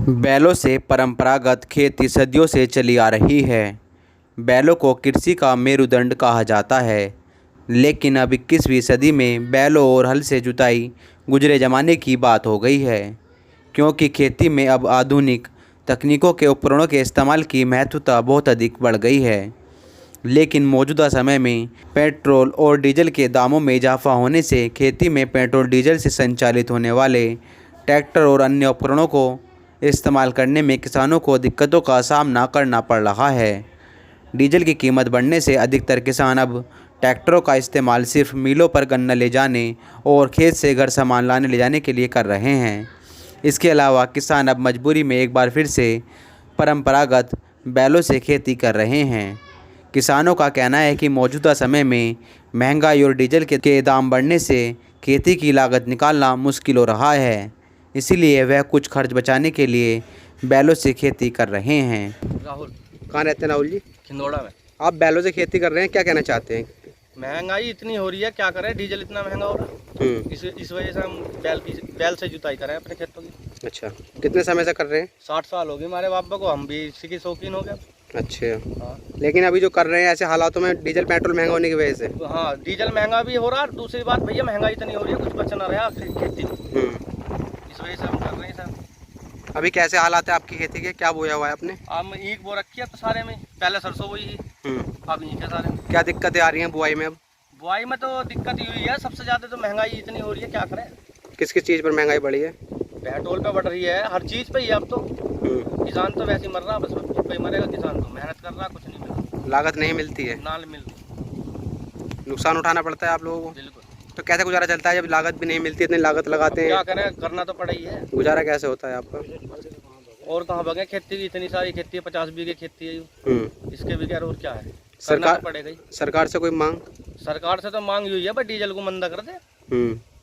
बैलों से परंपरागत खेती सदियों से चली आ रही है। बैलों को कृषि का मेरुदंड कहा जाता है, लेकिन अब 21वीं सदी में बैलों और हल से जुताई गुजरे ज़माने की बात हो गई है, क्योंकि खेती में अब आधुनिक तकनीकों के उपकरणों के इस्तेमाल की महत्वता बहुत अधिक बढ़ गई है। लेकिन मौजूदा समय में पेट्रोल और डीजल के दामों में इजाफा होने से खेती में पेट्रोल डीजल से संचालित होने वाले ट्रैक्टर और अन्य उपकरणों को इस्तेमाल करने में किसानों को दिक्कतों का सामना करना पड़ रहा है। डीजल की कीमत बढ़ने से अधिकतर किसान अब ट्रैक्टरों का इस्तेमाल सिर्फ मिलों पर गन्ना ले जाने और खेत से घर सामान लाने ले जाने के लिए कर रहे हैं। इसके अलावा किसान अब मजबूरी में एक बार फिर से परंपरागत बैलों से खेती कर रहे हैं। किसानों का कहना है कि मौजूदा समय में महंगाई और डीजल के दाम बढ़ने से खेती की लागत निकालना मुश्किल हो रहा है, इसीलिए वह कुछ खर्च बचाने के लिए बैलों से खेती कर रहे हैं। राहुल, कहाँ रहते हैं राहुल जी? खिंदौड़ा में। आप बैलों से खेती कर रहे हैं, क्या कहना चाहते हैं? महंगाई इतनी हो रही है, क्या करें, डीजल इतना महंगा हो रहा है। इस वजह से हम बैल से जुताई कर रहे हैं अपने खेतों की। अच्छा, कितने समय से कर रहे हैं? 60 साल हो गए हमारे बाबा को, हम भी इसी के शौकीन हो गए। अच्छा। हाँ, लेकिन अभी जो कर रहे हैं ऐसे हालातों में डीजल पेट्रोल महंगा होने की वजह से। तो हाँ, डीजल महंगा भी हो रहा है। दूसरी बात भैया, महंगाई इतनी हो रही है, कुछ बच ना रहा खेती में। इस वजह से हम कर रहे हैं सर। अभी कैसे हालात है आपकी खेती के, क्या बोया हुआ है आपने? अब ईख बो रखी है तो सारे में, पहले सरसों बोई ही, अब ईख है सारे में। क्या दिक्कतें आ रही हैं बुआई में अब? बुआई में तो दिक्कत ही हुई है, सबसे ज़्यादा तो महंगाई इतनी हो रही है, क्या करें। किस किस चीज़ पर महंगाई बढ़ी है? पेट्रोल पे बढ़ रही है, हर चीज़ पे ही है अब तो। किसान तो वैसे ही मर रहा, बस खुद पे ही मरेगा। किसान तो मेहनत कर रहा, कुछ नहीं मिल रहा, लागत नहीं मिलती है, नाल मिल रही, नुकसान उठाना पड़ता है आप लोगों को। बिल्कुल। तो कैसे गुजारा चलता है जब लागत भी नहीं मिलती, इतनी लागत लगाते क्या हैं? करें, करना तो पड़ा ही है। गुजारा कैसे होता है आपका? और कहाँ बगे, खेती की इतनी सारी खेती है, 50 बीघे खेती है यूँ। इसके बगैर और क्या है, करना सरकार तो पड़ेगा ही। सरकार से कोई मांग? सरकार से तो मांग हुई है, बस डीजल को मंदा कर दे।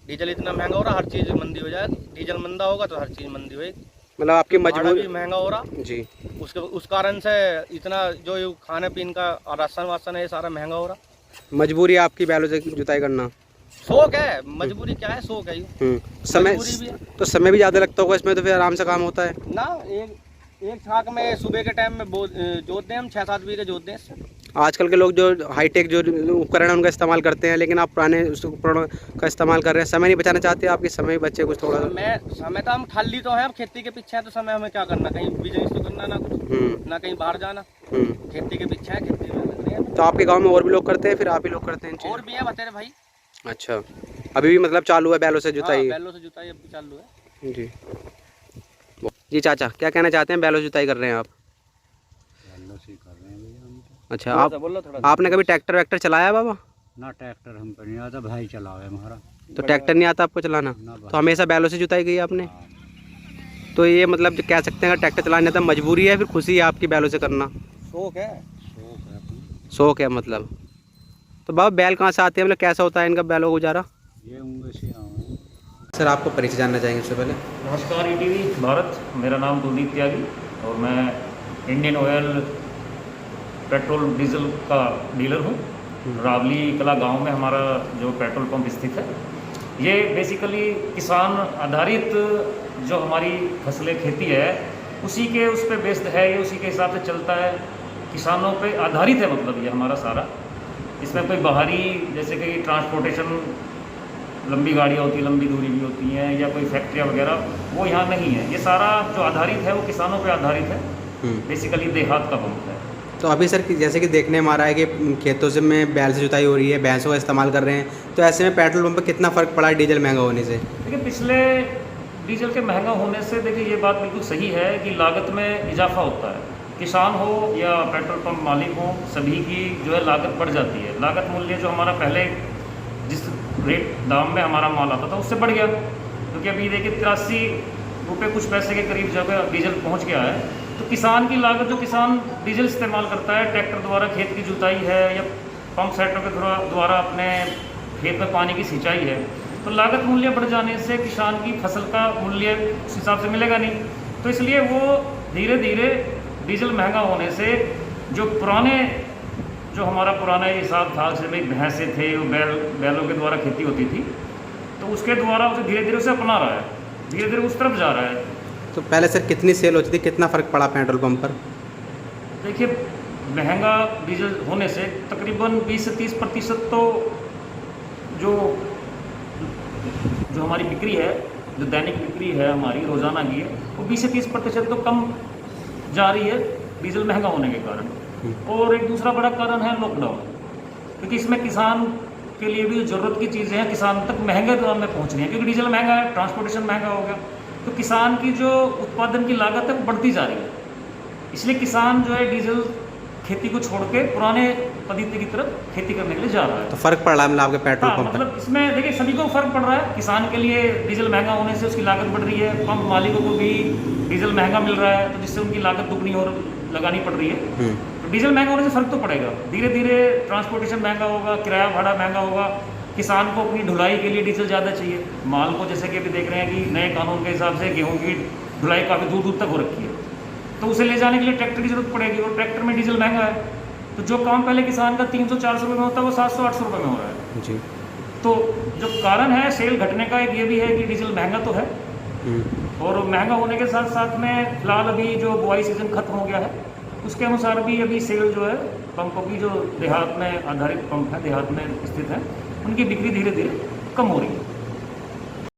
डीजल इतना महंगा हो रहा, हर चीज़ मंदी हो जाए। डीजल मंदा होगा तो हर चीज़ मंदी होगी। मतलब आपकी भाड़ा मजबूरी भी महंगा हो रहा जी, उस कारण से इतना जो खाने पीने का राशन वासन है, ये सारा महंगा हो रहा। मजबूरी है आपकी बैलों से जुताई करना? शौक है, मजबूरी क्या है, शौक है ये। समय मजबूरी भी है तो समय भी ज़्यादा लगता होगा इसमें, तो फिर आराम से काम होता है ना। एक छाक में सुबह के टाइम में जोतते हैं हम, 6-7 बीघे जोतते हैं इससे। आजकल के लोग जो हाईटेक जो उपकरण है उनका इस्तेमाल करते हैं, लेकिन आप पुराने उस उपकरणों का इस्तेमाल कर रहे हैं। समय नहीं बचाना चाहते? आपकी समय भी बचे कुछ थोड़ा? समय तो हम खाली तो हैं, अब खेती के पीछे है तो समय हमें क्या करना, कहीं बिजनेस तो करना ना कुछ, ना कहीं बाहर जाना। खेती के पीछे है, खेती में लग रहे हैं। तो आपके गाँव में और भी लोग करते हैं, फिर आप ही लोग करते हैं? और भी है बतेरे भाई। अच्छा, अभी भी मतलब चालू है बैलों से जुताई? हाँ, बैलों से जुताई अभी चालू है जी। जी चाचा, क्या कहना चाहते हैं? बैलों से जुताई कर रहे हैं आप? बैलों से कर रहे हैं भैया हम तो। अच्छा, आपने कभी ट्रैक्टर वैक्टर चलाया है बाबा? ना ट्रैक्टर हमको नहीं आता, भाई चलावे हमारा। तो ट्रैक्टर नहीं आता आपको चलाना? तो हमेशा बैलों से जुताई की आपने? तो ये मतलब जो कह सकते हैं अगर ट्रैक्टर चलाने आता मजबूरी है, फिर खुशी है आपकी बैलों से करना? शौक है। शौक है मतलब। तो बाबा बैल कहाँ से आते हैं, मतलब कैसा होता है इनका बैलों का गुजारा? ये उम्र से सर आपको परिचय जानना चाहेंगे उससे पहले। नमस्कार ईटीवी भारत, मेरा नाम कुलदीप त्यागी और मैं इंडियन ऑयल पेट्रोल डीजल का डीलर हूँ। रावली कला गांव में हमारा जो पेट्रोल पंप स्थित है, ये बेसिकली किसान आधारित जो हमारी फसलें खेती है उसी के उस पर बेस्ड है, ये उसी के हिसाब से चलता है, किसानों पे आधारित है। मतलब ये हमारा सारा, इसमें कोई बाहरी जैसे कि ट्रांसपोर्टेशन, लंबी गाड़ियाँ होती हैं, लंबी दूरी भी होती हैं, या कोई फैक्ट्रियाँ वगैरह, वो यहाँ नहीं है। ये सारा जो आधारित है वो किसानों पे आधारित है, बेसिकली देहात का पंप है। तो अभी सर जैसे कि देखने में आ रहा है कि खेतों से में बैल से जुताई हो रही है, भैंसों का इस्तेमाल कर रहे हैं, तो ऐसे में पेट्रोल पंप पर कितना फ़र्क पड़ा है डीजल महंगा होने से? देखिए, पिछले डीजल के महंगा होने से देखिए ये बात बिल्कुल सही है कि लागत में इजाफा होता है। किसान हो या पेट्रोल पंप मालिक हो, सभी की जो है लागत बढ़ जाती है। लागत मूल्य जो हमारा पहले जिस रेट दाम में हमारा माल आता था उससे बढ़ गया, क्योंकि अभी देखिए 83 रुपये कुछ पैसे के करीब जगह डीजल पहुंच गया है। तो किसान की लागत, जो किसान डीजल इस्तेमाल करता है, ट्रैक्टर द्वारा खेत की जुताई है या पंप सेटों के द्वारा अपने खेत में पानी की सिंचाई है, तो लागत मूल्य बढ़ जाने से किसान की फसल का मूल्य उस हिसाब से मिलेगा नहीं। तो इसलिए वो धीरे धीरे डीजल महंगा होने से जो हमारा पुराना हिसाब था, जैसे भाई भैंसे थे, वो बैलों के द्वारा खेती होती थी, तो उसके द्वारा उसे धीरे धीरे उसे अपना रहा है, धीरे धीरे उस तरफ जा रहा है। तो पहले सर कितनी सेल होती थी, कितना फ़र्क पड़ा पेट्रोल पंप पर? देखिए, महंगा डीजल होने से तकरीबन 20 से 30% तो जो हमारी बिक्री है, जो दैनिक बिक्री है हमारी रोज़ाना की है, वो 20 से 30% तो कम जा रही है डीजल महंगा होने के कारण। और एक दूसरा बड़ा कारण है लॉकडाउन, क्योंकि इसमें किसान के लिए भी जो ज़रूरत की चीज़ें हैं किसान तक महंगे दाम में पहुंच रही हैं, क्योंकि डीजल महंगा है, ट्रांसपोर्टेशन महंगा हो गया, तो किसान की जो उत्पादन की लागत है वो बढ़ती जा रही है। इसलिए किसान जो है डीजल खेती को छोड़ के पुराने पद्धति की तरफ खेती करने के लिए जा रहा है। तो फ़र्क पड़ रहा है मतलब आपके पेट्रोल हाँ, पंप पर? मतलब इसमें देखिए सभी को फ़र्क पड़ रहा है। किसान के लिए डीजल महंगा होने से उसकी लागत बढ़ रही है, पंप मालिकों को भी डीजल महंगा मिल रहा है, तो जिससे उनकी लागत दुगनी और लगानी पड़ रही है। तो डीजल महंगा होने से फ़र्क तो पड़ेगा। धीरे धीरे ट्रांसपोर्टेशन महंगा होगा, किराया भाड़ा महंगा होगा, किसान को अपनी ढुलाई के लिए डीजल ज़्यादा चाहिए। माल को जैसे कि अभी देख रहे हैं कि नए कानून के हिसाब से गेहूँ की ढुलाई काफ़ी दूर दूर तक हो रखी है, तो उसे ले जाने के लिए ट्रैक्टर की ज़रूरत पड़ेगी, और ट्रैक्टर में डीजल महंगा है। तो जो काम पहले किसान का 300-400 रुपये में होता है वो 700-800 रुपये में हो रहा है जी। तो जो कारण है सेल घटने का एक ये भी है कि डीजल महंगा तो है, और महंगा होने के साथ साथ में फिलहाल अभी जो बुआई सीज़न खत्म हो गया है उसके अनुसार भी अभी सेल जो है पंपों की, जो देहात में आधारित पंप है, देहात में स्थित है, उनकी बिक्री धीरे धीरे कम हो रही है।